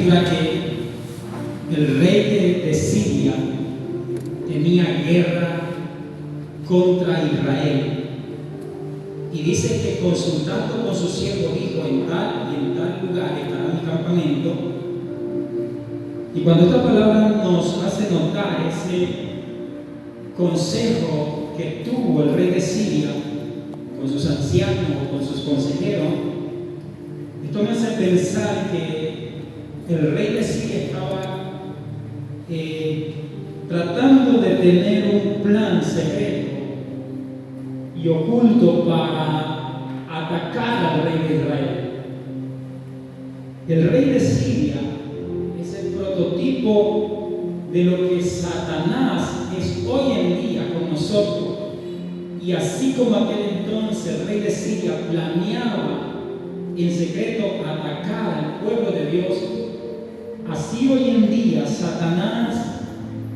Escritura que el rey de Siria tenía guerra contra Israel. Y dice que consultando con su siervo dijo: en tal y en tal lugar estará mi campamento. Y cuando esta palabra nos hace notar ese consejo que tuvo el rey de Siria con sus ancianos o con sus consejeros, esto me hace pensar que el rey de Siria estaba tratando de tener un plan secreto y oculto para atacar al rey de Israel. El rey de Siria es el prototipo de lo que Satanás es hoy en día con nosotros. Y así como aquel entonces el rey de Siria planeaba en secreto atacar al pueblo de Dios, así hoy en día Satanás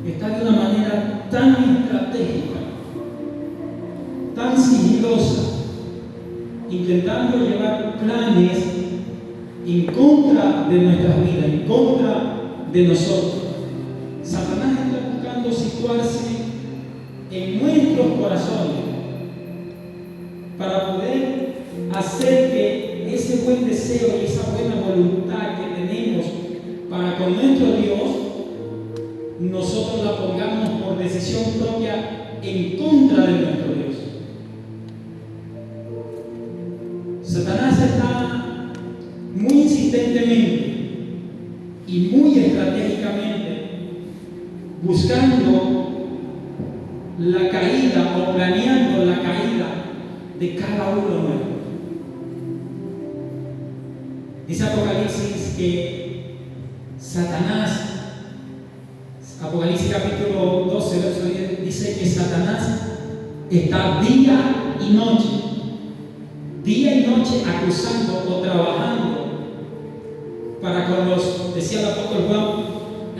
está de una manera tan estratégica, tan sigilosa, intentando llevar planes en contra de nuestras vidas, en contra de nosotros. Satanás está buscando situarse en nuestros corazones para poder hacer que ese buen deseo y esa buena voluntad que tenemos para con nuestro Dios, nosotros la pongamos por decisión propia en contra de nuestro Dios. Satanás está muy insistentemente y muy estratégicamente buscando la caída o planeando la caída de cada uno de nosotros. Dice Apocalipsis que Satanás, Apocalipsis capítulo 12, verso 10, dice que Satanás está día y noche acusando o trabajando para con los, decía el apóstol Juan,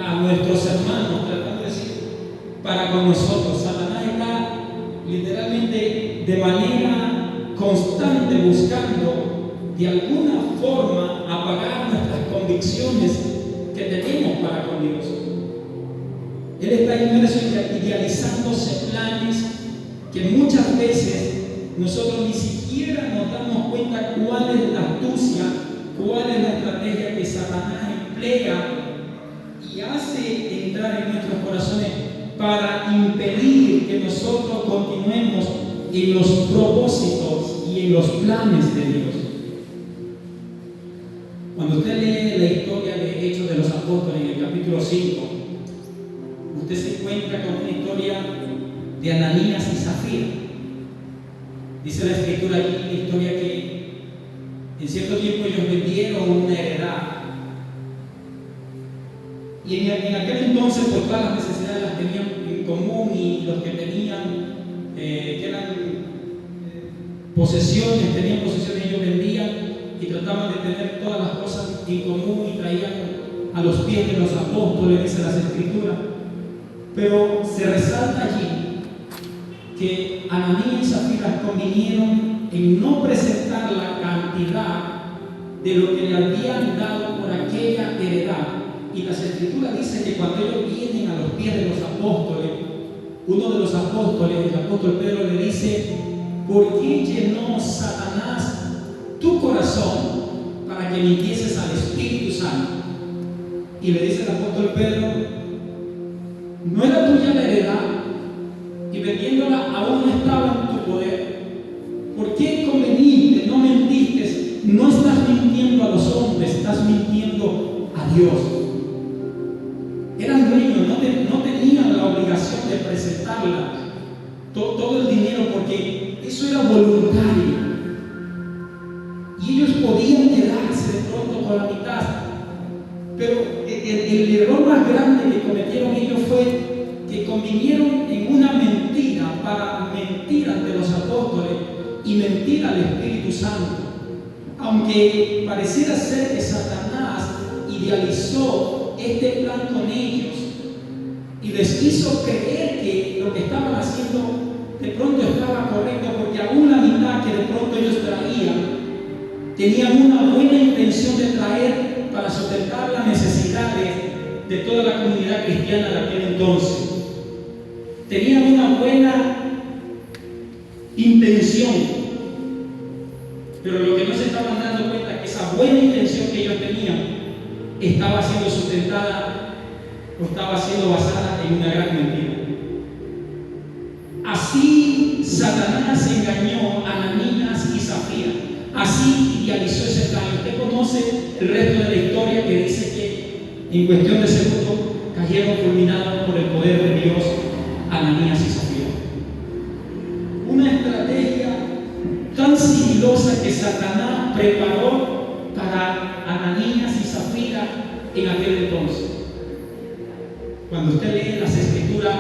a nuestros hermanos, tratando de decir, para con nosotros. Satanás está literalmente de manera constante buscando de alguna forma apagar nuestras convicciones que tenemos para con Dios. Él está inmerso idealizándose planes que muchas veces nosotros ni siquiera nos damos cuenta cuál es la astucia, cuál es la estrategia que Satanás emplea y hace entrar en nuestros corazones para impedir que nosotros continuemos en los propósitos y en los planes de Dios. Cuando usted lee la historia de Hechos de los Apóstoles en el capítulo 5, usted se encuentra con una historia de Ananías y Zafira. Dice la Escritura allí, una historia que en cierto tiempo ellos vendieron una heredad. Y en aquel entonces, por todas las necesidades las tenían en común, y los que tenían, que eran posesiones, ellos vendían y trataban de tener todas las cosas en común y traían a los pies de los apóstoles, dice las Escrituras. Pero se resalta allí que Ananías y Zafira convinieron en no presentar la cantidad de lo que le habían dado por aquella heredad. Y las Escrituras dicen que cuando ellos vienen a los pies de los apóstoles, uno de los apóstoles, el apóstol Pedro, le dice: ¿por qué llenó Satanás tu corazón para que mintieses al Espíritu Santo? Y le dice el apóstol Pedro: ¿no era tuya la heredad? Y vendiéndola aún no estaba en tu poder. ¿Por qué conveniste? No mentiste. No estás mintiendo a los hombres, estás mintiendo a Dios. Eran dueños, no tenían la obligación de presentarla todo el dinero, porque eso era voluntario. Y ellos podían quedarse de pronto con la mitad. Pero el error más grande que cometieron ellos fue que convinieron en una mentira para mentir ante los apóstoles y mentir al Espíritu Santo. Aunque pareciera ser que Satanás idealizó este plan con ellos y les hizo creer que lo que estaban haciendo de pronto estaba correcto, porque aún la mitad que de pronto ellos traían tenían una buena intención de traer para sustentar la necesidad de toda la comunidad cristiana de aquel entonces. Tenían una buena intención, pero lo que no se estaban dando cuenta es que esa buena intención que ellos tenían estaba siendo sustentada o estaba siendo basada en una gran mentira. Así Satanás engañó a Ananías y Zafira. Así idealizó ese plan. Usted conoce el resto de la historia, que dice que en cuestión de segundos cayeron fulminados por el poder de Dios Ananías y Zafira. Una estrategia tan sigilosa que Satanás preparó para Ananías y Zafira en aquel entonces. Cuando usted lee las escrituras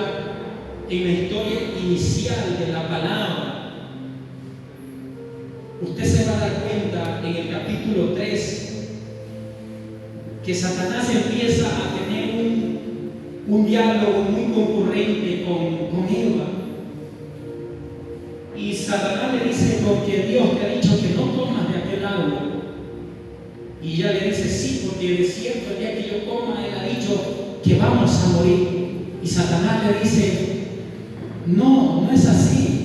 en la historia inicial de la palabra, usted se va a dar cuenta en el capítulo 3 que Satanás empieza a tener un diálogo muy concurrente con Eva. Y Satanás le dice: porque Dios te ha dicho que no comas de aquel árbol. Y ella le dice: sí, porque es cierto, el día que yo coma, Él ha dicho que vamos a morir. Y Satanás le dice: no es así,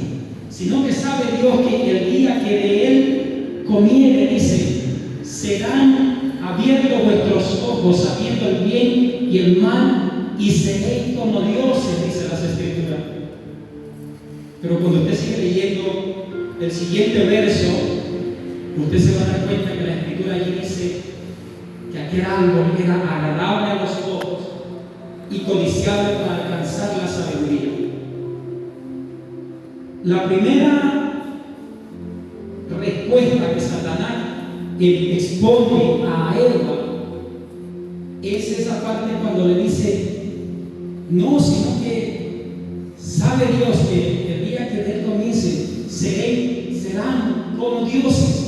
sino que sabe Dios que el día que de Él comiere, dice, serán abiertos vuestros ojos, sabiendo el bien y el mal, y seréis como dioses, dice las escrituras. Pero cuando usted sigue leyendo el siguiente verso, usted se va a dar cuenta que la escritura allí dice que aquel árbol era agradable a los ojos y codiciable para alcanzar la sabiduría. La primera respuesta que Satanás expone a Eva es esa parte cuando le dice: no, sino que sabe Dios que el día que de Él comience serán como dioses.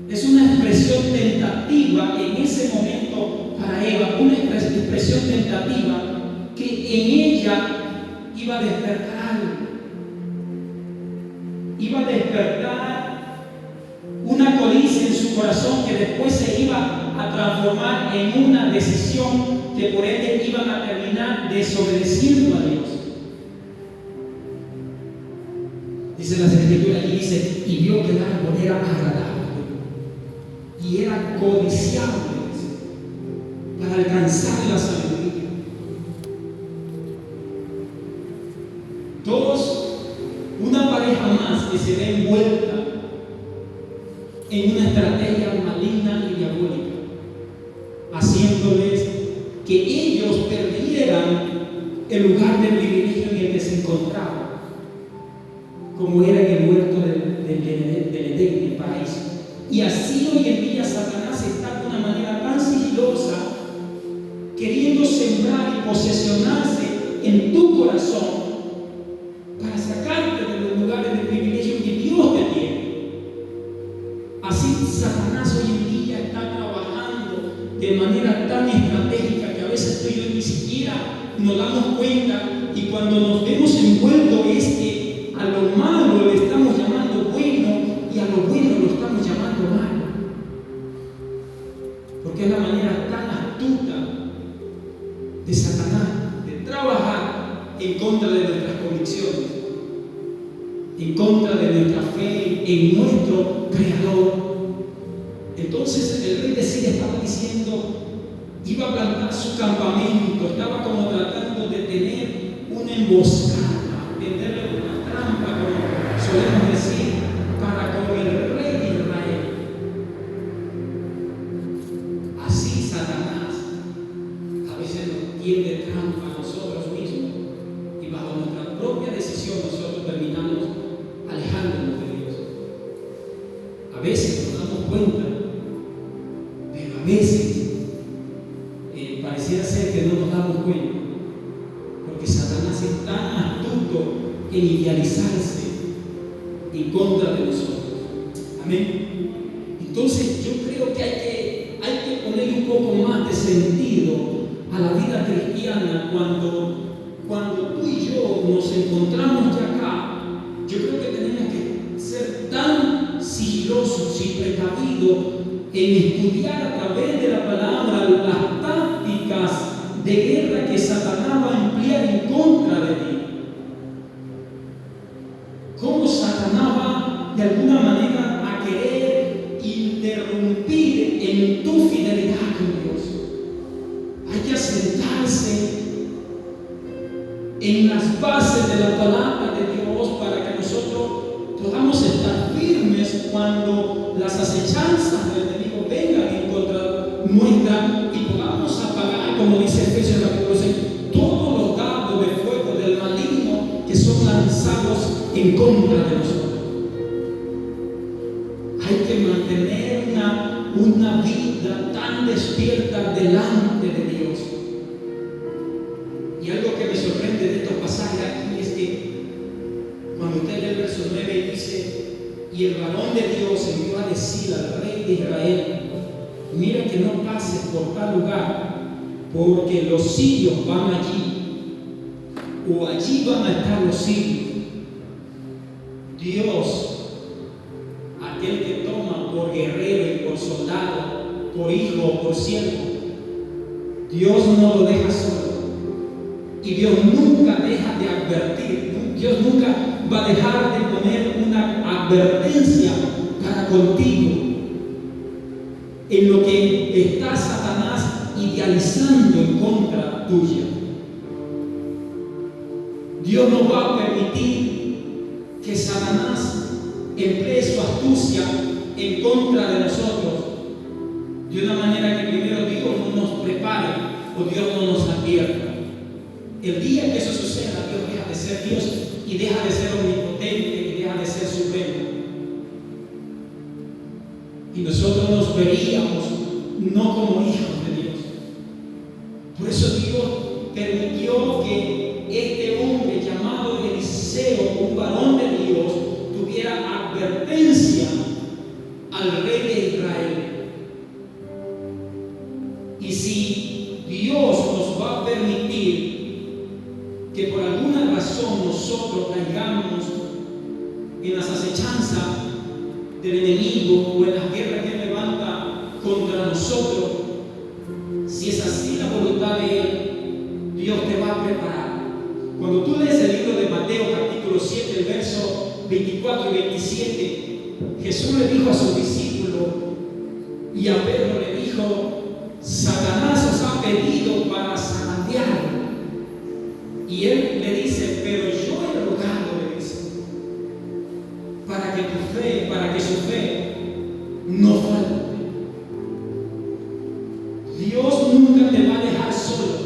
Es una expresión tentativa en ese momento para Eva, una expresión tentativa que en ella iba a despertar algo. Iba a despertar una codicia en su corazón que después se iba a transformar en una decisión que por ende iban a terminar desobedeciendo a Dios. Dice las escrituras y dice: y vio que el árbol era agradable y era codiciable para alcanzar la sabiduría. Todos, una pareja más que se ve envuelta en una estrategia maligna y diabólica, haciéndoles que ellos perdieran el lugar de privilegio en el que se encontraban, como era en el huerto del Edén, el paraíso. Y así hoy en día Satanás está de una manera tan sigilosa queriendo sembrar y posesionarse en tu corazón para sacarte de los lugares de privilegio que Dios te tiene. Así Satanás hoy en día está trabajando de manera tan estratégica que a veces tú y yo ni siquiera nos damos cuenta, y cuando nos vemos envueltos es que a lo malo le estamos llamando bueno y a lo bueno lo estamos llamando malo, porque es la manera tan astuta de Satanás de trabajar en contra de nuestras convicciones, en contra de nuestra fe en nuestro Creador. Entonces el rey de Siria estaba diciendo, iba a plantar su campamento, estaba como tratando de tener una emboscada, tenderle una trampa, como solemos decir, para con el rey de Israel. Así Satanás a veces nos tiende trampa a nosotros mismos, y bajo nuestra propia decisión nosotros terminamos alejándonos de Dios. A veces nos damos cuenta, pero a veces pareciera ser que no nos damos cuenta, porque Satanás es tan astuto en idealizarse en contra de nosotros. Amén. Entonces yo creo que hay que ponerle un poco más de sentido a la vida cristiana cuando tú y yo nos encontramos ya acá. Yo creo que tenemos que ser tan sigilosos y precavidos en estudiar a través de la palabra las tácticas que asentarse en las bases de la palabra de Dios para que nosotros podamos estar firmes cuando las acechanzas del enemigo vengan en contra nuestra y podamos apagar, como dice Efesios capítulo 6, todos los dardos de fuego del maligno que son lanzados en contra de nosotros. Hay que mantener una vida tan despierta delante de Dios. Y algo que me sorprende de estos pasajes aquí es que cuando usted lee el verso 9 dice: y el varón de Dios envió a decir al rey de Israel: mira que no pases por tal lugar, porque los sirios van allí, o allí van a estar los sirios. Dios, aquel que toma por guerrero y por soldado, por hijo o por siervo, Dios no lo deja solo. Y Dios nunca deja de advertir. Dios nunca va a dejar de poner una advertencia para contigo en lo que está Satanás idealizando en contra tuya. Dios no va a permitir que Satanás emplee su astucia en contra de nosotros de una manera que primero Dios no nos prepare o Dios no nos advierta. El día que eso suceda, Dios deja de ser Dios y deja de ser omnipotente y deja de ser supremo. Y nosotros nos veríamos no como hijos de Dios. Por eso Dios permitió que este hombre llamado Eliseo, un varón de Dios, tuviera advertencia al rey de Israel. Y si Dios nos va a permitir que por alguna razón nosotros caigamos en las acechanzas del enemigo o en las guerras que él levanta contra nosotros, si es así la voluntad de él, Dios te va a preparar. Cuando tú lees el libro de Mateo capítulo 7, el verso 24 y 27, Jesús le dijo a sus discípulos y a Pedro le dijo: Satanás os ha pedido para zarandearlo. Y él le dice: pero yo he rogado, le dice, para que su fe no falte. Dios nunca te va a dejar solo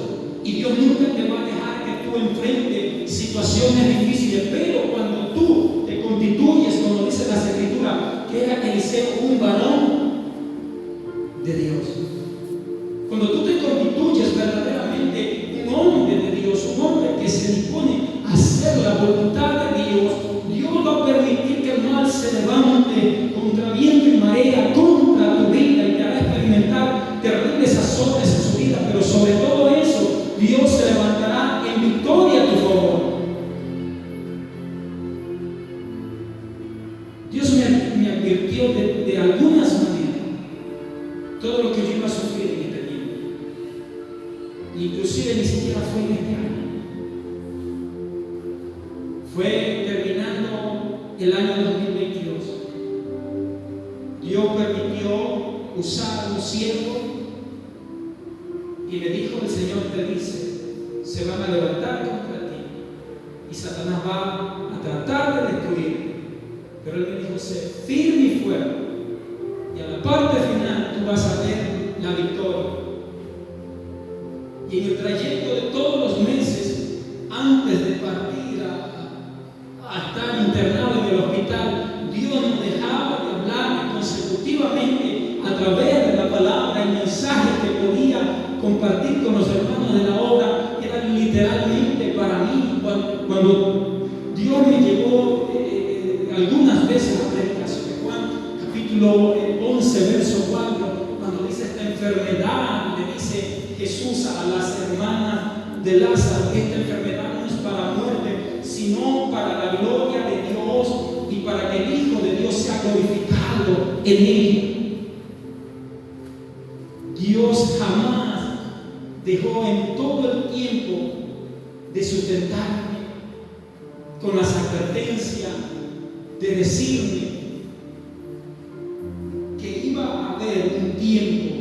y Dios nunca te va a dejar que tú enfrentes situaciones difíciles, pero cuando tú te constituyes, como dice la Escritura, que era Eliseo, un varón de Dios. Cuando tú te constituyes verdaderamente un hombre de Dios, un hombre que se dispone a hacer la voluntad de Dios, Dios va a permitir que el mal se levante contra viento y marea, contra tu vida, y te hará experimentar terribles azotes en su vida, pero sobre todo eso, Dios se levantará en victoria a tu favor. Dios me advirtió de algunas maneras todo lo que yo iba a sufrir en este tiempo. Inclusive ni siquiera fue en este año. Fue terminando el año 2022. Dios permitió usar a un siervo y me dijo: el Señor te dice, se van a levantar contra ti y Satanás va a tratar de destruirte. Pero él me dijo: sé firme y fuerte, y a la parte final tú vas a ver la victoria. Y en el trayecto de todos los meses, antes de partir a estar internado en el hospital, Dios no dejaba de hablarme consecutivamente a través de la palabra y mensajes que podía compartir con los hermanos de la obra. Eran literalmente para mí. Cuando Dios me llevó algunas veces a la predicación de Juan, capítulo 11, verso 4, cuando dice esta enfermedad, le dice Jesús a las hermanas de Lázaro: esta enfermedad no es para muerte, sino para la gloria de Dios y para que el Hijo de Dios sea glorificado en ella. Dios jamás dejó en todo el tiempo de sustentarme con las advertencias, de decirme que iba a haber un tiempo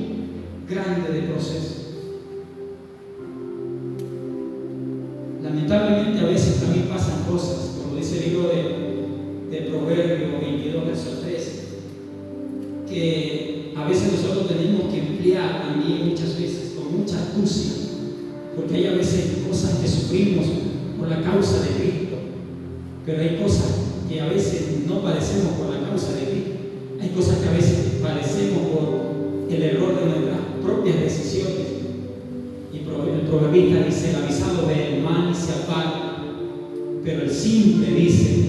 grande de proceso. con mucha astucia, porque hay a veces cosas que sufrimos por la causa de Cristo, pero hay cosas que a veces no padecemos por la causa de Cristo. Hay cosas que a veces padecemos por el error de nuestras propias decisiones. Y el proverbista dice: el avisado ve el mal y se apaga, pero el simple dice: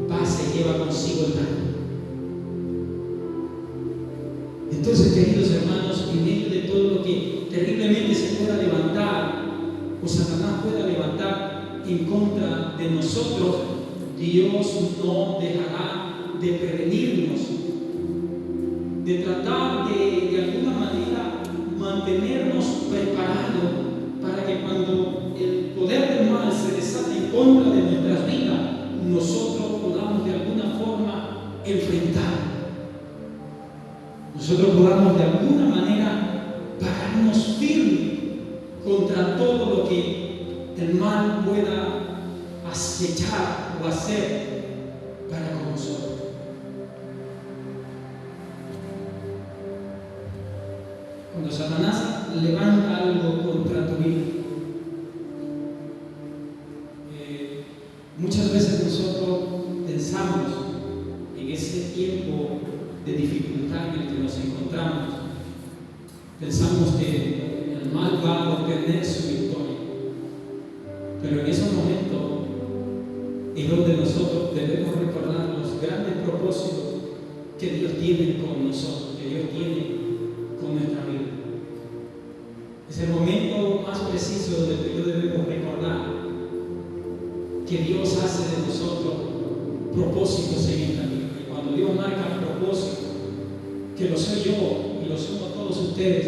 paz y lleva consigo el daño. Entonces, queridos hermanos, en medio de todo lo que terriblemente se pueda levantar, o Satanás pueda levantar en contra de nosotros, Dios no dejará de prevenirnos, de tratar de alguna manera mantenernos preparados para que cuando el poder del mal se desate en contra de nuestras vidas, nosotros podamos de alguna forma enfrentar. Nosotros podamos de alguna manera pararnos firmes contra todo lo que el mal pueda acechar o hacer para con nosotros. Cuando Satanás levanta algo contra tu vida, muchas veces nosotros pensamos en ese tiempo de dificultad en el que nos encontramos, pensamos que el mal va a obtener su victoria, pero en esos momentos es donde nosotros debemos recordar los grandes propósitos que Dios tiene con nosotros, que Dios tiene con nuestra vida. Es el momento más preciso donde tú y yo debemos recordar que Dios hace de nosotros propósitos en esta vida. Y cuando Dios marca propósitos, que lo soy yo y lo somos todos ustedes,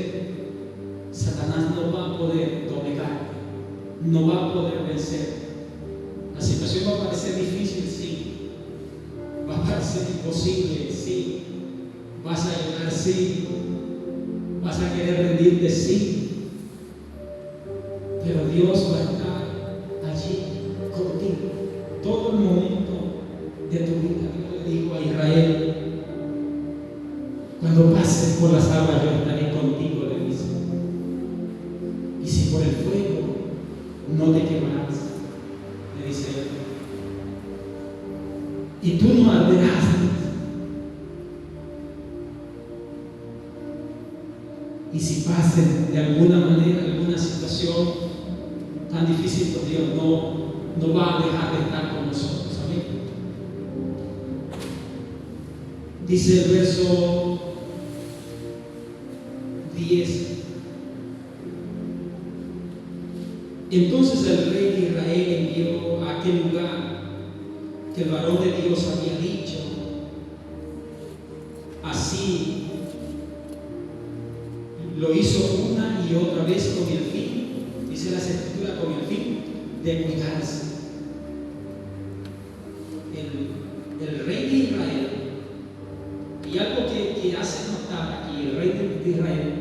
Satanás no va a poder doblegarte, no va a poder vencer. La situación va a parecer difícil, sí. Va a parecer imposible, sí. Vas a llorar, sí. Vas a querer rendirte, sí. Pero Dios va a estar allí contigo todo el momento de tu vida. Dios le dijo a Israel: cuando pases por las aguas, yo estaré contigo, le dice. Y si por el fuego no te quemarás, le dice él. Y tú no arderás. Y si pases de alguna manera, alguna situación tan difícil, pues Dios no va a dejar de estar con nosotros. Amén. Dice el verso 10: entonces el rey de Israel envió a aquel lugar que el varón de Dios había dicho. Así lo hizo una y otra vez con el fin, dice la Escritura, con el fin de cuidarse. El rey de Israel, y algo que hace notar aquí el rey de Israel,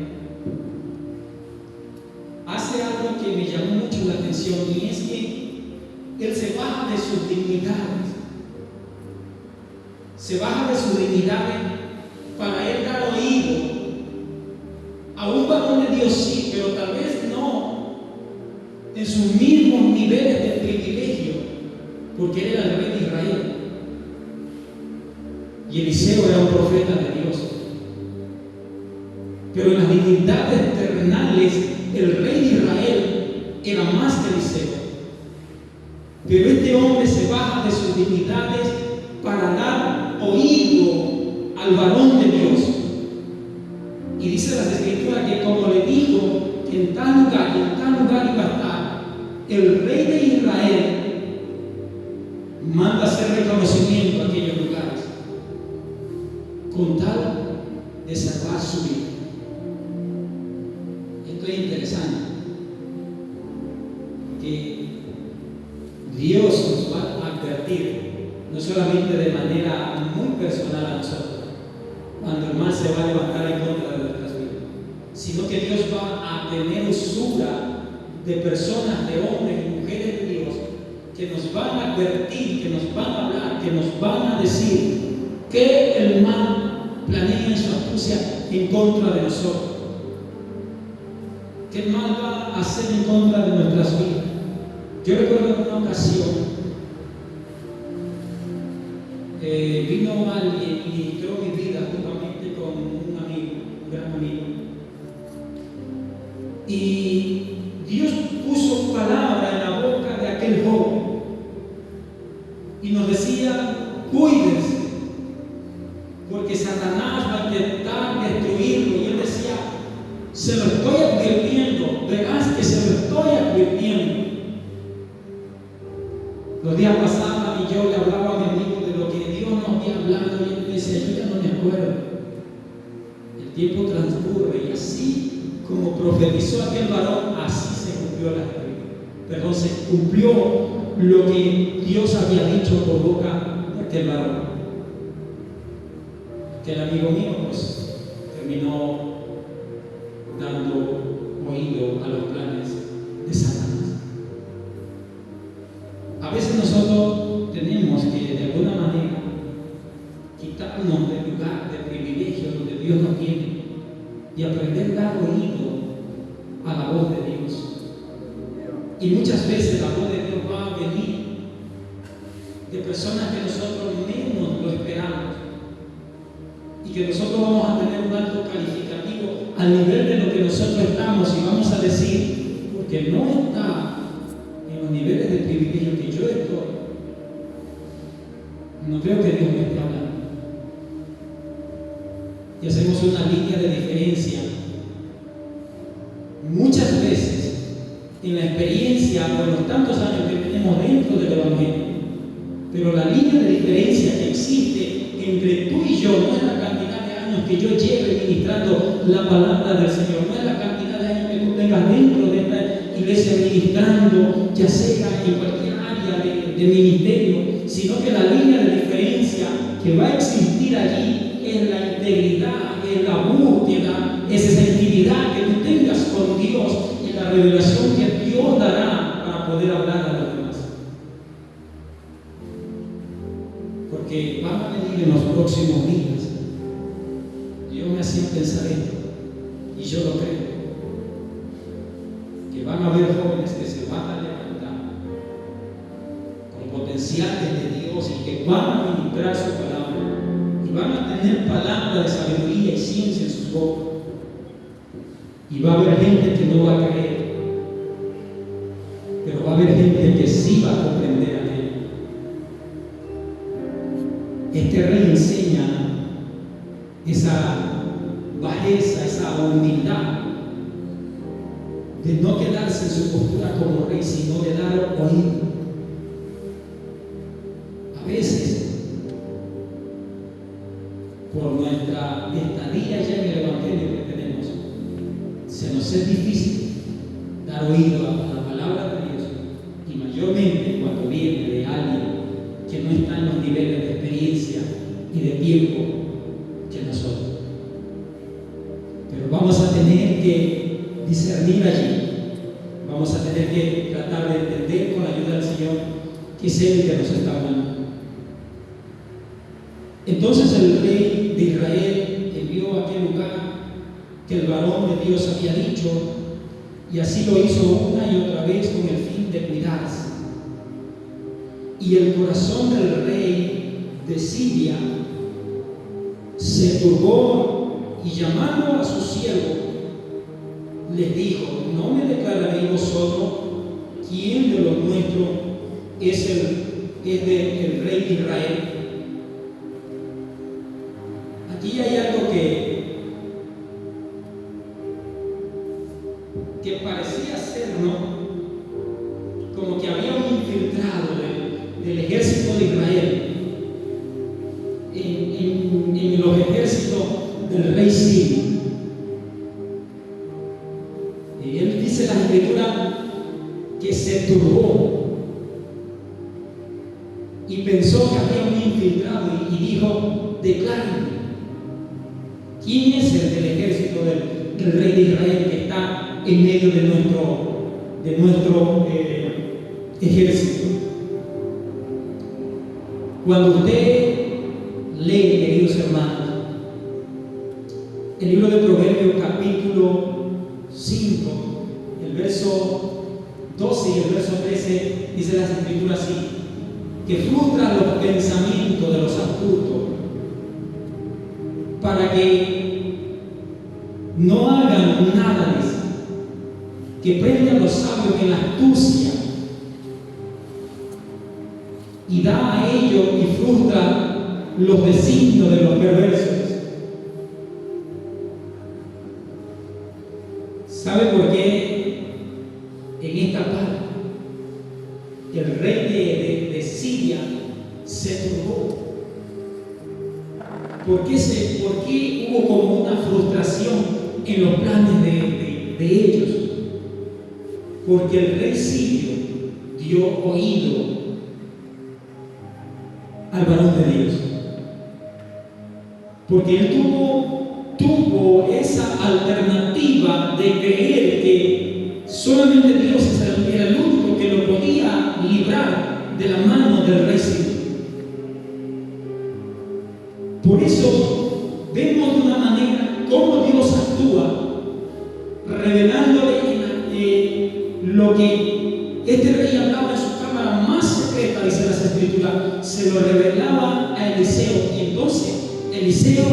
hace algo que me llamó mucho la atención, y es que él se baja de sus dignidades. Se baja de sus dignidades para él dar oído a un varón de Dios, sí, pero tal vez no en sus mismos niveles de privilegio, porque él era el rey de Israel y Eliseo era un profeta de Dios. Pero en las dignidades terrenales, el rey de Israel era más que Eliseo. Pero este hombre se baja de sus dignidades para dar oído al varón de Dios. Y dice la Escritura que como le dijo que en tal lugar iba a estar, el rey de Israel manda hacer reconocimiento a aquellos lugares con tal de salvar su vida. Esto es interesante, porque Dios nos va a advertir, no solamente de manera muy personal a nosotros, cuando el mal se va a levantar en contra de nuestras vidas, sino que Dios va a tener usura de personas, de hombres y mujeres de Dios, que nos van a advertir, que nos van a hablar, que nos van a decir que el mal planea en su astucia en contra de nosotros. ¿Qué mal va a hacer en contra de nuestras vidas? Yo recuerdo en una ocasión, vino alguien y ministró mi vida juntamente con un amigo, un gran amigo. Y Dios puso palabra en la boca de aquel joven y nos decía: cuídense, porque Satanás va a intentar destruirlo. Y él decía: se lo estoy advirtiendo, verás que se lo estoy advirtiendo. Los días pasados y yo le hablaba a mi amigo de lo que Dios nos había hablado y él me decía: yo ya no me acuerdo. El tiempo transcurre y así como profetizó aquel varón, así se cumplió la escritura. Perdón, se cumplió lo que Dios había dicho por boca de aquel varón. Que el amigo mío pues terminó dando oído a los planes de Satanás. A veces nosotros tenemos que de alguna manera quitarnos del lugar de privilegio donde Dios nos tiene y aprender a dar oído a la voz de Dios. Y muchas veces la voz de Dios va a venir de personas que nosotros menos lo esperamos y que nosotros vamos a tener un alto calificativo al nivel de lo que nosotros estamos y vamos a decir: porque no está en los niveles de privilegio que yo estoy, no creo que Dios me esté hablando. Y hacemos una línea de diferencia. Muchas veces, en la experiencia o en los tantos años que tenemos dentro del Evangelio, pero la línea de diferencia que existe entre tú y yo no es la cantidad de años que yo lleve ministrando la palabra del Señor, no es la cantidad de años que tú tengas dentro de esta iglesia ministrando, ya sea en cualquier área de ministerio, sino que la línea de diferencia que va a existir allí es la integridad, es la búsqueda, es esa intimidad que tú tengas con Dios y la revelación que Dios dará para poder hablar a los demás. Porque van a venir en los próximos días. Dios me hacía pensar esto y yo lo creo, que van a haber jóvenes que se van a levantar con potenciales de Dios y que van a ministrar su palabra y van a tener palabra de sabiduría y ciencia en sus bocas. Y va a haber gente que no va a creer, pero va a haber gente que sí va a comprender a Él. Este rey enseña esa bajeza, esa humildad de no quedarse en su postura como rey, sino de dar oído. A veces, por nuestra estadía ya en el Evangelio que tenemos, se nos es difícil dar oído a la palabra de Dios, y mayormente cuando viene de alguien que no está en los niveles de experiencia y de tiempo que nosotros. Pero vamos a tener que discernir allí, vamos a tener que tratar de entender con la ayuda del Señor que es Él que nos está hablando. Entonces el rey de Israel envió a aquel lugar que el varón de Dios había dicho, y así lo hizo una y otra vez con el fin de cuidarse. Y el corazón del rey de Siria se turbó, y llamando a su siervo les dijo: ¿no me declararéis vosotros quién de los nuestros es el rey de Israel? Aquí hay algo que parecía ser, ¿no? Como que había un infiltrado del ejército de Israel en los ejércitos del rey Sirio. Y él dice en la escritura que se turbó y pensó que había un infiltrado y dijo: declárenme, ¿quién es el del ejército del rey de Israel que está en medio de nuestro ejército? Cuando usted lee, queridos hermanos, el libro de Proverbios capítulo 5, el verso 12 y el verso 13 dice las Escrituras así: que frustra los pensamientos de los astutos para que no hagan nada, dice, que prenden a los sabios en la astucia y da a ellos y frustra los designios de los perversos. ¿Sabe por qué en esta parte el rey de Siria se turbó? ¿Por qué hubo como una frustración en los planes de ellos? Porque el rey sirio dio oído al varón de Dios. Porque él tuvo esa alternativa de creer que solamente Dios era el único que lo podía librar de la mano del rey sirio. Por eso vemos de una manera cómo Dios actúa, revelándole lo que este rey hablaba en su cámara más secreta, dice las Escrituras, se lo revelaba a Eliseo, y entonces Eliseo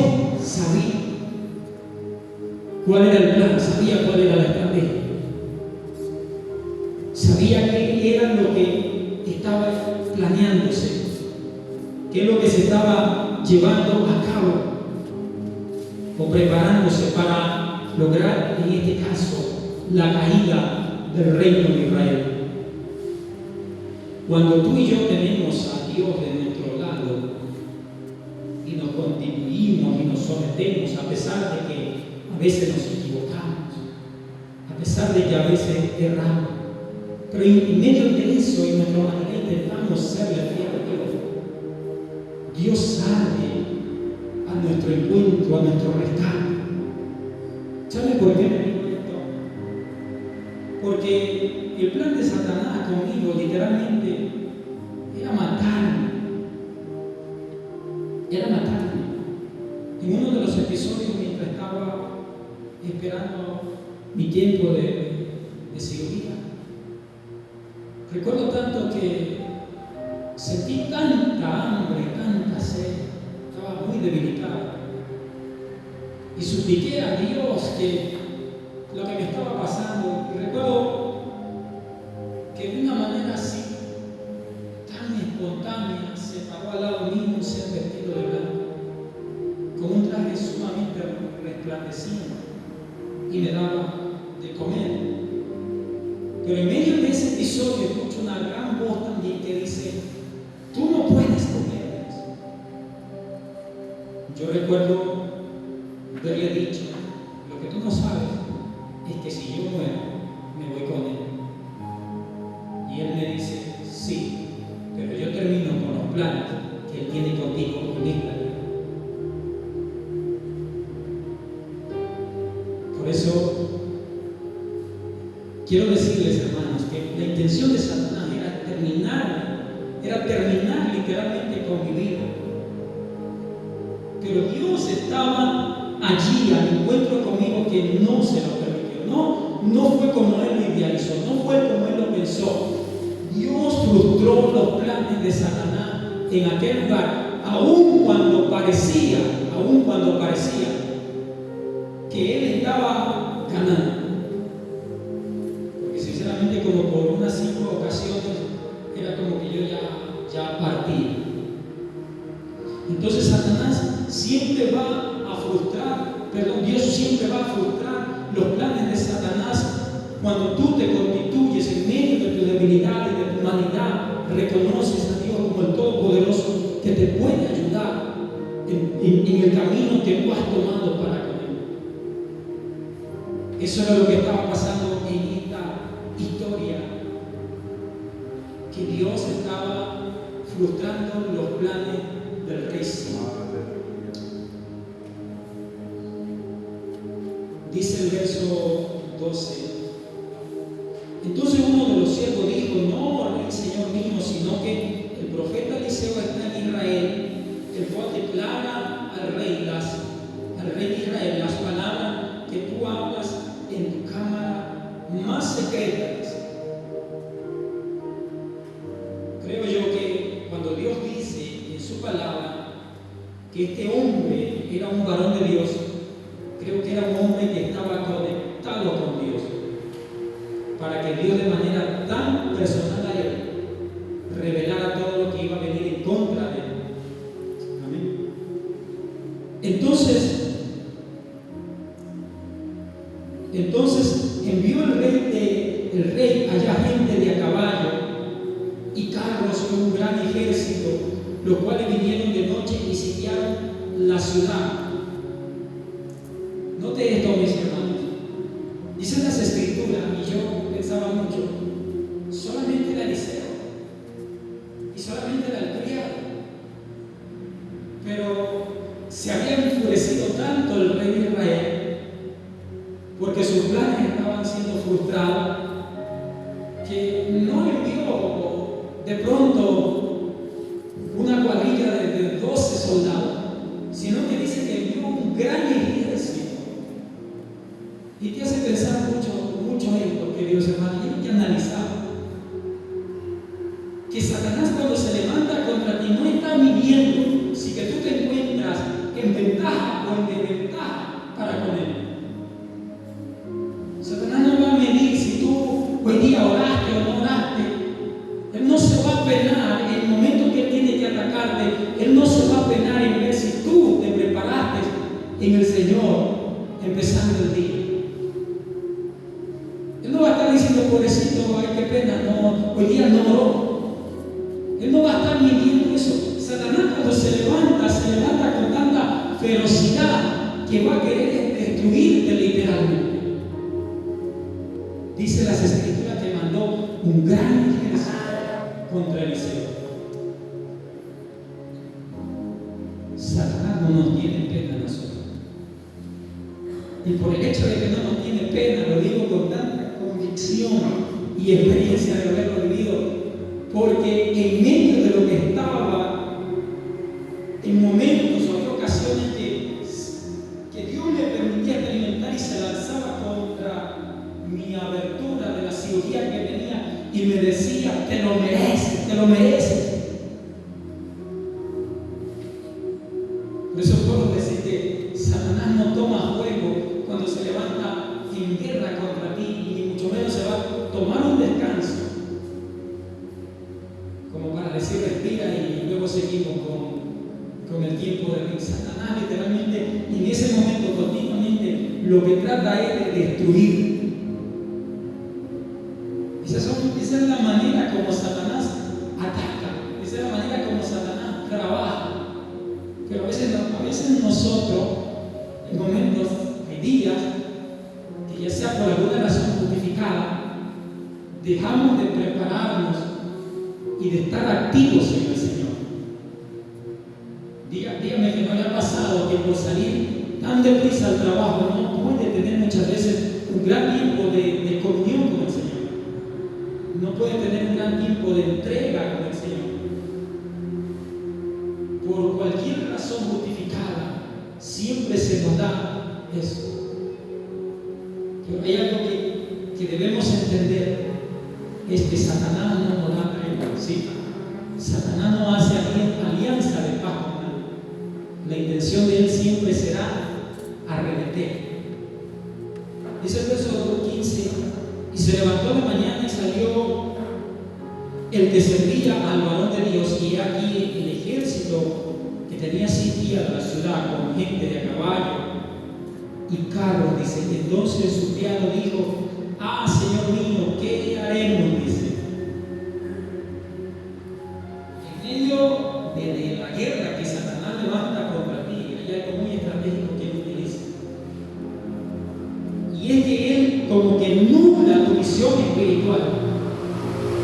sabía cuál era el plan, sabía cuál era la estrategia, sabía qué era lo que estaba planeándose, qué es lo que se estaba llevando a cabo o preparándose para lograr, en este caso, la caída del reino de Israel. Cuando tú y yo tenemos a Dios de nuestro lado y nos constituimos y nos sometemos, a pesar de que a veces nos equivocamos, a pesar de que a veces erramos, pero en medio de eso, en nuestra manera, intentamos serle fiel a Dios. Dios sale a nuestro encuentro, a nuestro rescate. ¿Sabe por qué me digo esto? Porque el plan de Satanás conmigo literalmente era matarme. En uno de los episodios, mientras estaba esperando mi tiempo de cirugía, recuerdo tanto que sentí tanta hambre, tanta sed, estaba muy debilitado. Y supliqué a Dios que lo que me estaba pasando, y recuerdo que de una manera así, tan espontánea, se paró al lado mío un ser vestido de blanco, con un traje sumamente resplandeciente, y me daba de comer. Pero en medio de ese episodio escucho una gran voz también que dice: tú no puedes comer eso. Yo recuerdo haberle dicho: lo que tú no sabes es que si yo muero, me voy con él. Y él me dice: sí, pero yo termino con los planes que él tiene contigo en esta vida. Por eso quiero decirles, hermanos, que la intención de Satanás era terminar literalmente con mi vida. Pero Dios estaba allí al encuentro conmigo, que no se lo permitió. No fue como Él lo idealizó, no fue como Él lo pensó. Dios frustró los planes de Satanás en aquel lugar, aun cuando parecía que Él estaba ganando. Porque sinceramente, como por unas 5 ocasiones, era como que yo ya partí. Entonces Satanás siempre va a frustrar, Dios siempre va a frustrar los planes de Satanás cuando tú te constituyes en medio de tu debilidad y de tu humanidad, reconoces a Dios como el Todopoderoso que te puede ayudar en el camino que tú has tomado para con Él. Eso era lo que estaba pasando en esta historia, que Dios estaba frustrando los planes del rey Sirio. Dice el verso 12: entonces uno de los siervos dijo: no, rey, señor mío, sino que el profeta Eliseo está en Israel, el cual declara al rey de Israel las palabras que tú hablas en tu cámara más secreta, dice. Creo yo que cuando Dios dice en su palabra que este hombre era un varón de Dios, creo que era un hombre que estaba conectado con Dios, para que Dios de manera tan personal a él revelara todo lo que iba a venir en contra de él. Amén. Entonces envió el rey allá gente de a caballo y carros y un gran ejército, los cuales vinieron de noche y sitiaron la ciudad. Note esto, mis hermanos. Dicen las escrituras, y yo pensaba mucho, solamente era Eliseo y solamente era el criado, pero se había enfurecido tanto el rey de Israel porque sus planes estaban siendo frustrados, que no envió de pronto una cuadrilla de 12 soldados, sino que dice que envió un gran ejército. Y te hace pensar mucho esto, queridos hermanos. Hay que analizar que Satanás, cuando se levanta contra ti, no está midiendo si que tú te encuentras en ventaja o en desventaja para con él. Satanás no va a medir si tú hoy día oraste o no oraste. Él no se va a penar en el momento que él tiene que atacarte. Él no se va a penar en ver si tú te preparaste en el Señor empezando el día. Él no va a estar diciendo, pobrecito, ay, qué pena, no, hoy día no oró. Él no va a estar midiendo eso. Satanás, cuando se levanta con tanta ferocidad que va a querer destruirte literalmente. Dice las escrituras que mandó un gran ejército contra Eliseo. Satanás no nos tiene pena a nosotros. Y por el hecho de que no nos tiene pena, lo digo con tanta convicción y experiencia de haberlo vivido, porque en medio de lo que estaba, en momentos o en ocasiones que Dios me permitía experimentar y se lanzaba contra mi abertura de la cirugía que tenía y me decía, te lo mereces, te lo mereces. Por eso puedo decir que Satanás no toma juego cuando se levanta en guerra contra ti, y ni mucho menos se va a tomar un descanso como para decir respira y luego seguimos con el tiempo de vida. Satanás literalmente en ese momento continuamente lo que trata es de destruir. Esa es la manera como Satanás ataca, esa es la manera como Satanás trabaja. Pero a veces nosotros, en momentos, hay días, que ya sea por alguna razón justificada, dejamos de prepararnos y de estar activos en el Señor. Dígame que no le ha pasado que por salir tan deprisa al trabajo no puede tener muchas veces un gran tiempo de comunión con el Señor. No puede tener un gran tiempo de entrega con el Señor. Por cualquier razón justificada, siempre se nos da eso. Pero hay algo que debemos entender, es que Satanás no nos da tregua, ¿sí? Satanás no hace alianza de paz con nadie. La intención de él siempre será arremeter. Dice el verso 15, y se levantó de mañana y salió el que servía al varón de Dios, y aquí el ejército que tenía sitiada la ciudad con gente de a caballo y carros. Dice, entonces su criado dijo, Señor mío, ¿qué haremos? Dice, en medio de la guerra que Satanás levanta contra ti, hay algo muy estratégico que él utiliza, y es que él como que nubla tu visión espiritual,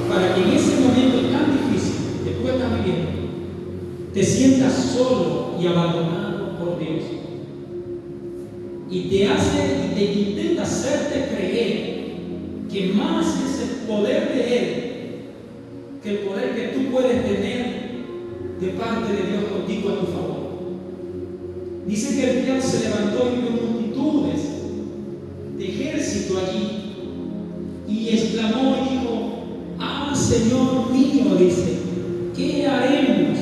para que en ese momento tan difícil que tú estás viviendo, te sientas solo y abandonado por Dios. Y te intenta hacerte creer que más es el poder de Él que el poder que tú puedes tener de parte de Dios contigo a tu favor. Dice que el criado se levantó y vio multitudes de ejército allí, y Señor mío, dice, ¿qué haremos?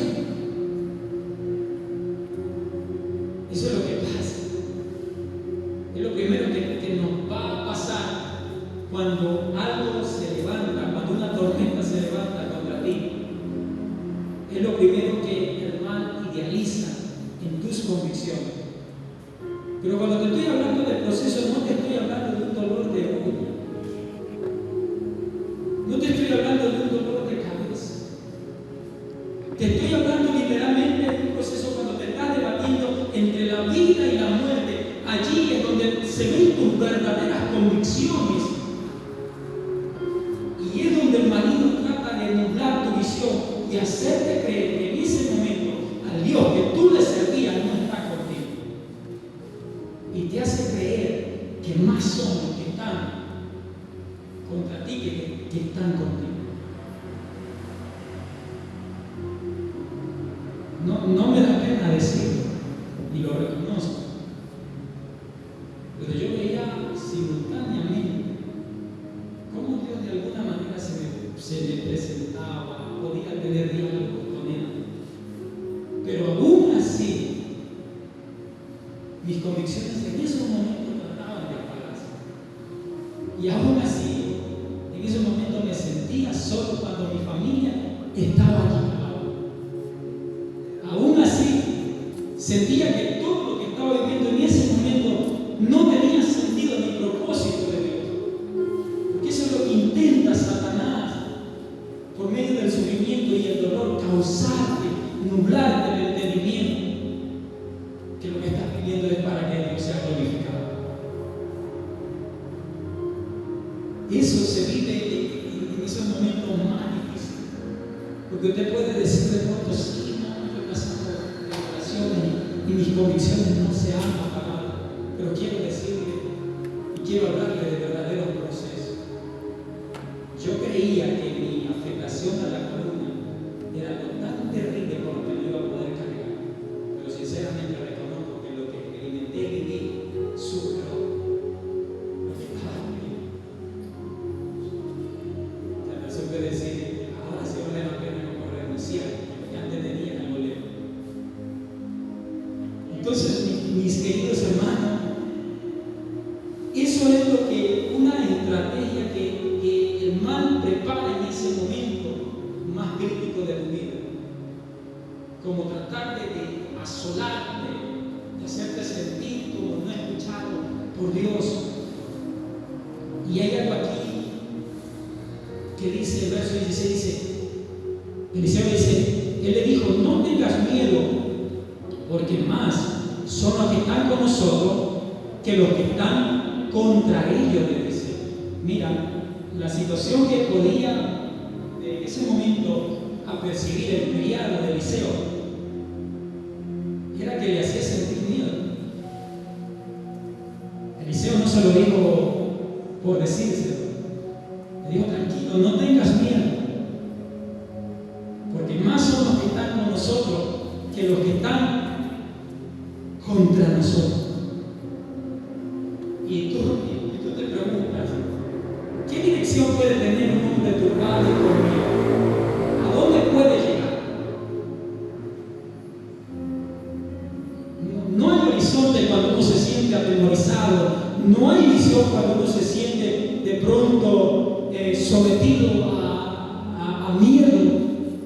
Eso es lo que pasa. Es lo primero que nos va a pasar cuando algo se levanta, cuando una tormenta se levanta contra ti. Es lo primero que el mal idealiza en tus convicciones. Pero cuando te estoy hablando del proceso, no te estoy hablando de un dolor de uña. No te estoy hablando de un dolor de cabeza. Te estoy hablando literalmente de un proceso cuando te estás debatiendo entre la vida y la muerte. Allí es donde se ven tus verdaderas convicciones. Y es donde el maligno trata de nublar tu visión y hacerte creer que en ese momento al Dios que tú le servías no está contigo. Y te hace creer que más son los que están contra ti que están contigo. No me da pena decirlo, y lo reconozco, pero yo veía simultáneamente cómo Dios de alguna manera se me presentaba, podía tener diálogo con Él, pero aún así mis convicciones en esos momentos trataban de apagarse, y aún así en esos momentos me sentía solo cuando mi familia estaba allí. Aún así, sentía que todo lo que estaba viviendo en ese momento no tenía sentido ni propósito de Dios. Porque eso es lo que intenta Satanás, por medio del sufrimiento y el dolor, causarte, nublarte el entendimiento, que lo que estás viviendo es para que Dios sea glorificado. Eso se vive en esos momentos más difíciles. Porque usted puede decir de pronto, sí, y mis convicciones no se han apagado, pero quiero decirle y quiero hablarle de verdaderos procesos. Yo creía que mi afectación a la columna era algo tan terrible por lo que no iba a poder cargar, pero sinceramente reconozco que lo que experimenté y viví superó lo que estaba viviendo. La persona puede decir, ahora sí vale la pena no renunciar, porque antes tenía algo lejos. Entonces, mis queridos hermanos, eso es lo que una estrategia que el mal prepara en ese momento más crítico de tu vida, como tratar de asolarte, de hacerte sentir como no escuchado por Dios. Y hay algo aquí que dice, el verso 16 dice, Eliseo dice, él le dijo, no tengas miedo, porque más son los que están con nosotros que los que están contra ellos, le dice. Mira, la situación que podía en ese momento apercibir el criado de Eliseo era que le hacía sentir miedo. Eliseo no se lo dijo por decírselo, le dijo, tranquilo, no tengas miedo, porque más son los que están con nosotros que los que están contra nosotros. Y tú te preguntas, ¿qué dirección puede tener un hombre turbado y con miedo? ¿A dónde puede llegar? No hay horizonte cuando uno se siente atemorizado, no hay visión cuando uno se siente de pronto sometido a miedo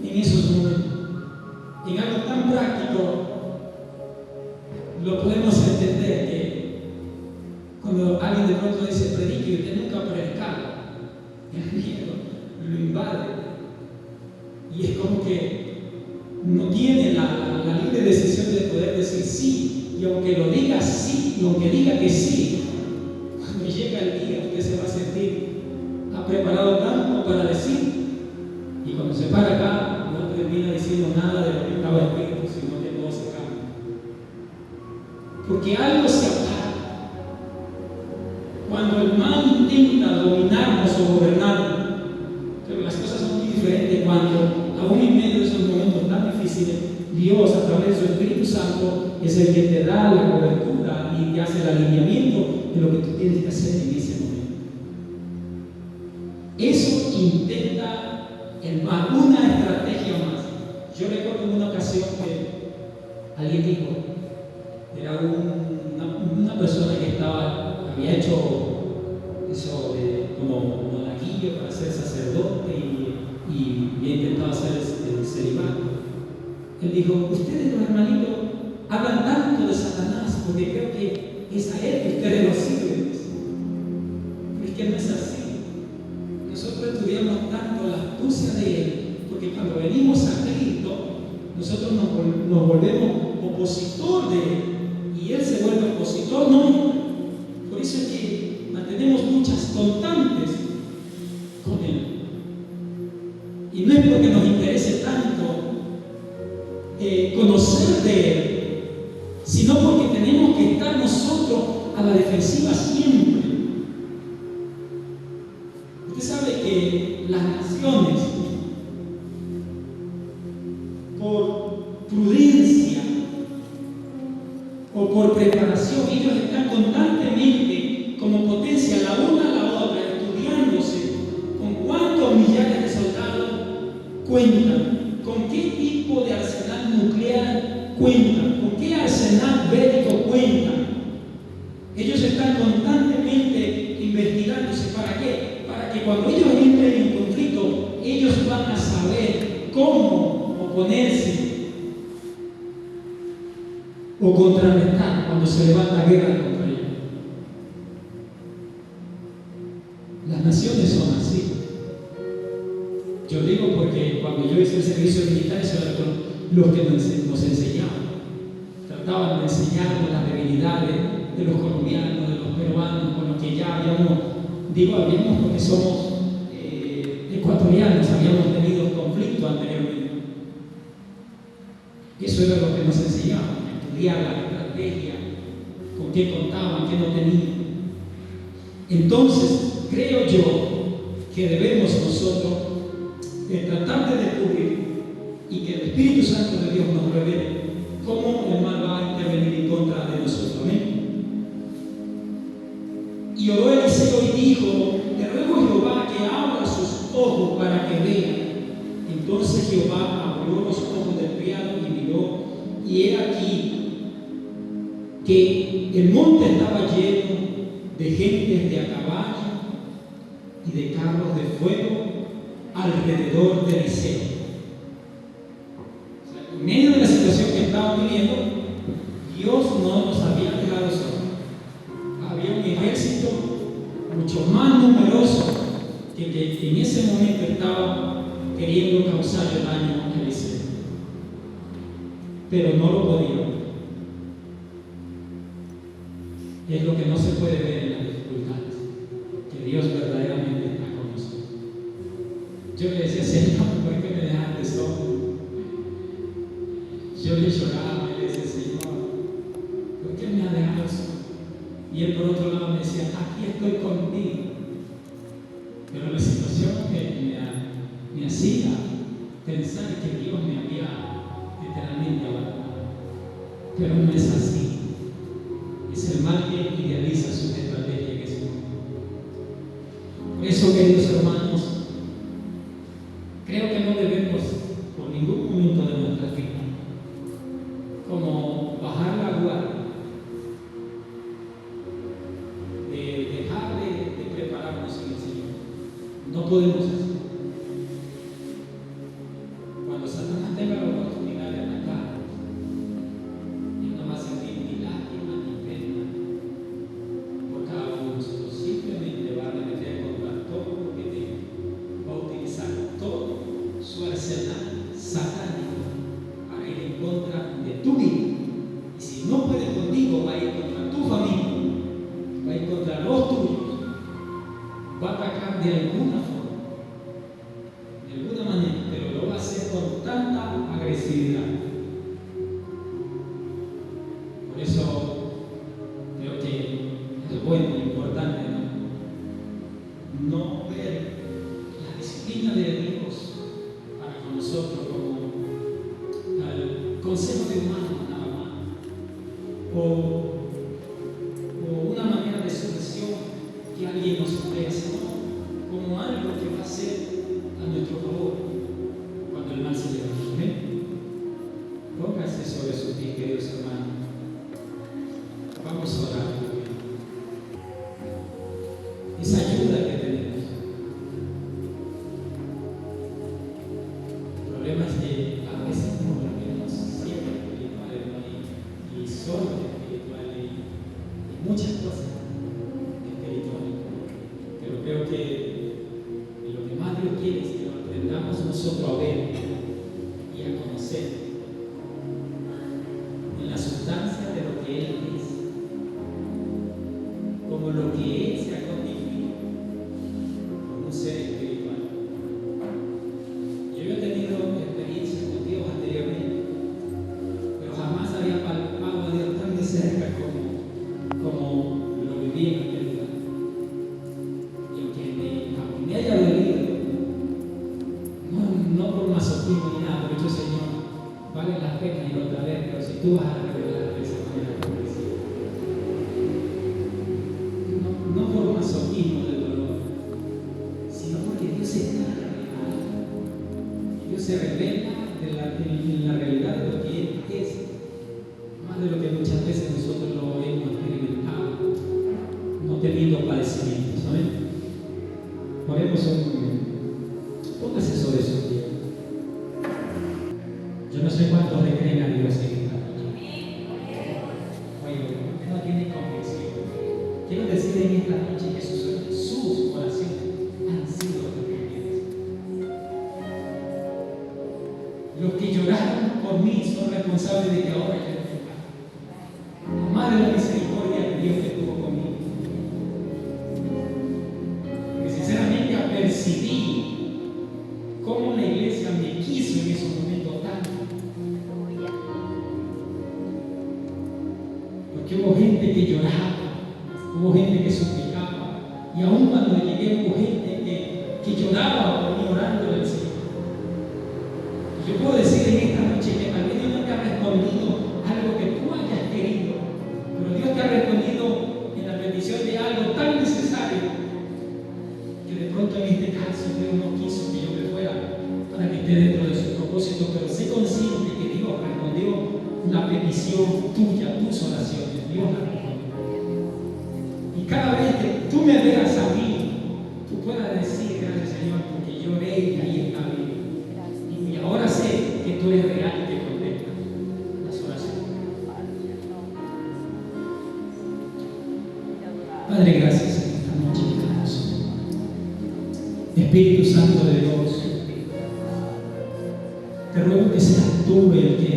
en esos momentos. En algo tan práctico lo podemos entender, que cuando alguien de pronto dice predique y usted nunca ha predicado, el miedo lo invade y es como que no tiene la libre decisión de poder decir sí, y aunque lo diga sí, y aunque diga que sí, cuando llega el día usted se va a sentir ha preparado tanto para decir, y cuando se para acá no termina diciendo nada de lo que estaba escrito, sino que todo se cambia. Porque algo se apaga. Cuando el mal intenta dominarnos o gobernarnos, pero las cosas son muy diferentes cuando, aún en medio de esos momentos tan difíciles, Dios, a través de su Espíritu Santo, es el que te da la cobertura y te hace el alineamiento de lo que tú tienes que hacer en ese momento. Eso intenta el mal, una estrategia más. Yo recuerdo en una ocasión que alguien dijo, era una persona que había hecho eso como monaguillo para ser sacerdote y había intentado hacer el celibato. Él dijo, ustedes los hermanitos hablan tanto de Satanás porque creo que es a él que ustedes lo siguen. Pero es que no es así. Nosotros estudiamos tanto la astucia de él porque cuando venimos a Cristo nosotros nos volvemos opositor de él y él se vuelve opositor nuestro. Por eso es que mantenemos luchas constantes con él. Y no es porque nos interese tanto conocer de él, sino porque tenemos que estar nosotros a la defensiva siempre. Usted sabe que las naciones, por prudencia o por preparación, ellos están constantemente como potencia la una a la otra, estudiándose con cuántos millares de soldados cuentan, con qué tipo de arsenal nuclear cuentan, con qué arsenal bélico cuentan. Ellos están constantemente investigándose. ¿Para qué? Para que cuando ellos entren en conflicto, ellos van a saber cómo oponerse o contrarrestar cuando se levanta guerra contra ellos. Las naciones son así. Yo digo porque cuando yo hice el servicio militar, eso era lo que nos enseñaban. Trataban de enseñarnos las debilidades de los colombianos, de los peruanos, con los que ya habíamos porque somos ecuatorianos, habíamos tenido conflicto anteriormente. Eso era lo que nos enseñaban, estudiar la estrategia, con qué contaban, qué no tenían. Entonces, creo yo que debemos nosotros tratar de descubrir y que el Espíritu Santo de Dios nos revele cómo el mal va a intervenir en contra de nosotros. Amén. Y oró Eliseo y dijo, te ruego Jehová que abra sus ojos para que vea. Entonces Jehová abrió los ojos del criado y miró, y he aquí que el monte estaba lleno de gentes de a caballo y de carros de fuego alrededor de Eliseo. O sea, en medio de la situación que estaban viviendo, Dios no nos había dejado solos. Había un ejército mucho más numeroso que en ese momento estaba queriendo causarle daño a Eliseo. Pero no lo podían. Es lo que no se puede ver en las dificultades, que Dios verdaderamente está con nosotros. Yo le decía, Señor, ¿por qué me dejaste solo? Yo le lloraba y le decía, Señor, ¿por qué me has dejado solo? Y él por otro lado me decía, aquí estoy contigo. Pero la situación me hacía pensar que Dios me había literalmente abandonado. Pero no es así. Es el mal que idealiza su estrategia en ese momento. Por eso, queridos hermanos, creo que no debemos por ningún momento de nuestra vida como bajar la guardia, de dejar de prepararnos en el Señor. No podemos hacer. Cuando Satanás tenga la oportunidad de atacar, él no va a sentir ni lágrimas ni pena por cada uno de nosotros. Simplemente va a meter contra todo lo que tenga. Va a utilizar todo su arsenal satánico para ir en contra de tu vida. Y si no puede contigo, va a ir contra tu familia, va a ir contra los tuyos, va a atacar de alguna forma, de alguna manera, pero lo va a hacer con tanta agresividad. Por eso creo que es bueno y importante no ver la disciplina de Dios para con nosotros como el consejo de humano nada más, o una manera de sujeción que alguien nos ofrece, ¿no? Como algo que va a ser a nuestro favor. problema es que a veces nos volvemos siempre espirituales, ¿no? Y solo espirituales y muchas cosas espirituales. Pero creo que lo que más Dios quiere es que lo aprendamos nosotros a ver y a conocer en la sustancia de lo que Él es, como lo que Él se ha constituido como un ser espiritual. Yo he tenido experiencias con Dios anteriormente, pero jamás había palpado a Dios tan de cerca como lo viví en aquel lugar. Y aunque me haya dolido, no por masoquismo ni nada, pero yo, Señor, vale la pena ir otra vez, pero si tú vas a revelar de esa manera, no por masoquismo del dolor, sino porque Dios se está revelando. Dios se revela en la realidad de lo que Él es, más de lo que muchas veces nosotros lo hemos experimentado, no teniendo padecimientos. ¿Saben? Oremos un momento. Póngase sobre su pie. Yo no sé cuántos le creen a Dios en esta noche. Oye, usted no tiene convicción. Quiero decir en esta noche que sus oraciones han sido respondidas. Los que lloraron por mí son responsables de que ahora yo no lloro. Más de la misericordia de Dios que tuvo conmigo. Porque sinceramente apercibí cómo la iglesia me quiso en esos momentos tanto. Porque hubo gente que lloraba, hubo gente que suplicaba, y aún cuando llegué hubo gente que lloraba por mí orando al Señor. Yo puedo decir en esta noche que tal vez Dios no te ha respondido algo que tú hayas querido, pero Dios te ha respondido en la petición de algo tan necesario que de pronto en este caso Dios no quiso que yo me fuera para que esté dentro de su propósito, pero sé consciente que Dios respondió una petición tuya, tus oraciones. Dios la respondió. Y cada vez que tú me veas a mí, tú puedas decir gracias, Señor, porque lloré y ahí está bien. Y ahora sé que tú eres real y te contestas las oraciones. Padre, gracias en esta noche, Dios. Espíritu Santo de Dios, te ruego que seas tú el que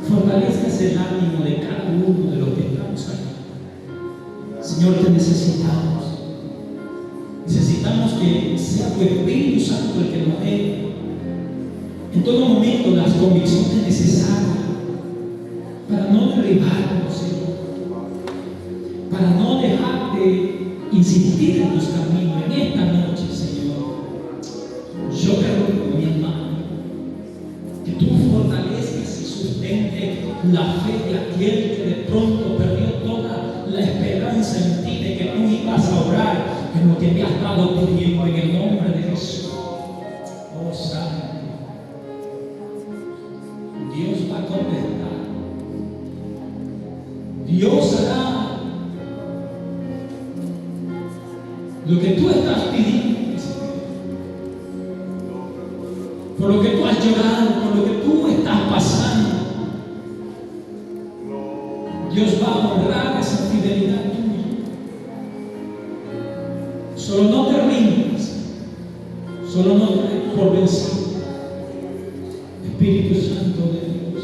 fortalezcas el ánimo de cada uno de los que estamos aquí. Señor, te necesitamos. Necesitamos que sea tu Espíritu Santo el que nos dé en todo momento las convicciones necesarias para no derribarnos, Señor, para no dejar de insistir en tus caminos en esta noche, Señor. Yo te ruego, mi hermano, que tú fortalezcas y sustentes la fe de aquel que de pronto perdió toda la esperanza en ti de que tú ibas a orar en lo que me has dado pidiendo en el nombre de Jesús. Oh, Santo, Dios va a contestar. Dios hará lo que tú estás pidiendo, por lo que tú has llorado, por lo que tú estás pasando. Dios va a honrar esa fidelidad tuya. Solo no te rindas, solo no te des por vencido. Espíritu Santo de Dios,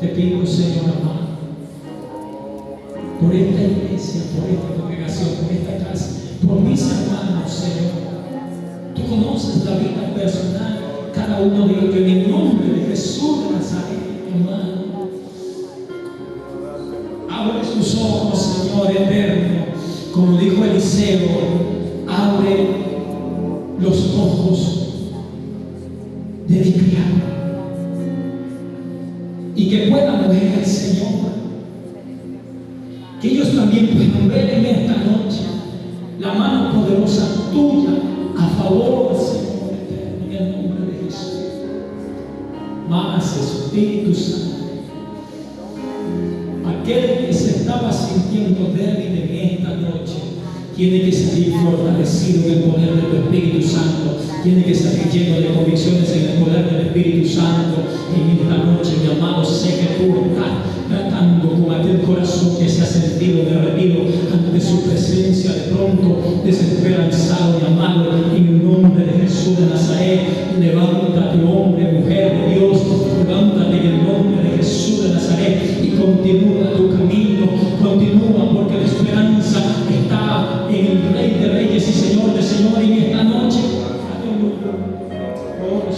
te pido, Señor amado, por esta iglesia, por esta congregación, por esta casa, por mis hermanos, Señor. Tú conoces la vida personal, cada uno de ellos, en el nombre de Jesús de Nazaret, hermano. Abre sus ojos, Señor eterno, como dijo Eliseo, abre los ojos de mi criado, y que puedan ver, Señor, que ellos también puedan ver en esta noche la mano poderosa tuya a favor, Señor eterno, en el nombre de Jesús. Más Espíritu Santo, aquel que se estaba sintiendo débil en esta noche, tiene que salir fortalecido en el poder de tu Espíritu Santo, tiene que salir lleno de convicciones en el poder del Espíritu Santo. En esta noche, mi amado, sé que tú estás tratando con aquel corazón que se ha sentido derretido ante su presencia, de pronto desesperanzado, mi amado, en el nombre de Jesús de Nazaret. Levántate, hombre, mujer de Dios, levántate en el nombre de Jesús de Nazaret y continúa tu camino, continúa, porque la esperanza está en el Rey de Reyes y Señor de Señores en esta noche. Aleluya. Oh,